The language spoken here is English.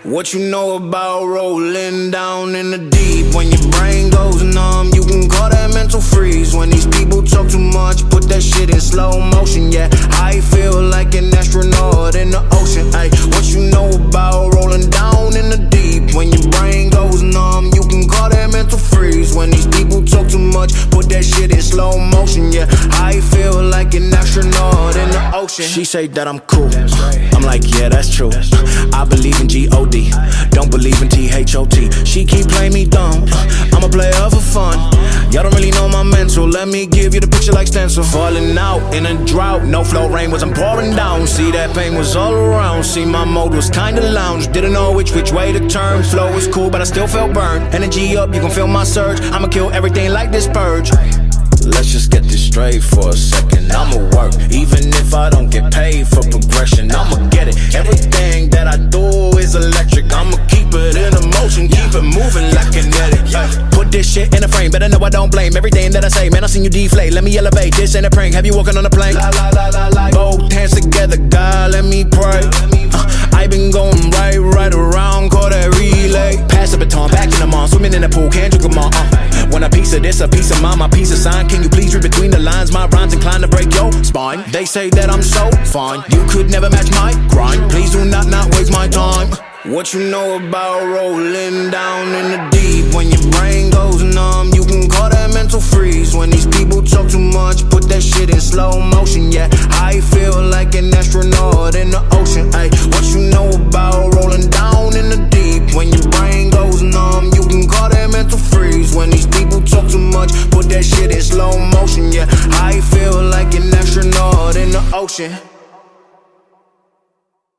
What you know about rolling down in the deep? When your brain goes numb, you can call that mental freeze. When these people talk too much, put that shit in slow motion. Yeah, I feel like an astronaut in the ocean. Ay, what you know about rolling down in the deep? When your brain goes numb, you can call that mental freeze. When these people talk too much, put that shit in slow motion. Yeah, I feel like an astronaut in the ocean. She say that I'm cool, I'm like, yeah, that's true. I believe in G-O-D, don't believe in T-H-O-T. She keep playing me dumb, I'm a player for fun. Y'all don't really know my mental, let me give you the picture like stencil. Falling out in a drought, no flow rain wasn't pouring down. See, that pain was all around, see, my mode was kinda lounge. Didn't know which way to turn, flow was cool but I still felt burned. Energy up, you can feel my surge, I'ma kill everything like this purge. Let's just get this straight for a second. I'ma work, even if I don't get paid for progression. I'ma get it, everything that I do is electric. I'ma keep it in motion, keep it moving like kinetic. Put this shit in a frame, better know I don't blame everything that I say. Man, I seen you deflate, let me elevate. This ain't a prank, have you walking on a plane? Both hands together, God, let me pray. I been going right around, call that relay. Pass the baton, back in the mall, swimming in the pool, can't drink them all. Want a piece of this, a piece of mine, my piece of sign. Can you please read between the lines? My rhymes inclined to break your spine. They say that I'm so fine, you could never match my grind. Please do not waste my time. What you know about rolling down in the deep? When your brain goes numb, you can call that mental freeze. When these people talk too much, put that shit in slow motion. Yeah, I feel like an astronaut in the ocean. Ay, what you know about rolling down in the deep? When your brain goes numb, you can call that mental freeze. When these people talk too much, put that shit in slow motion. Yeah, I feel like an astronaut in the ocean.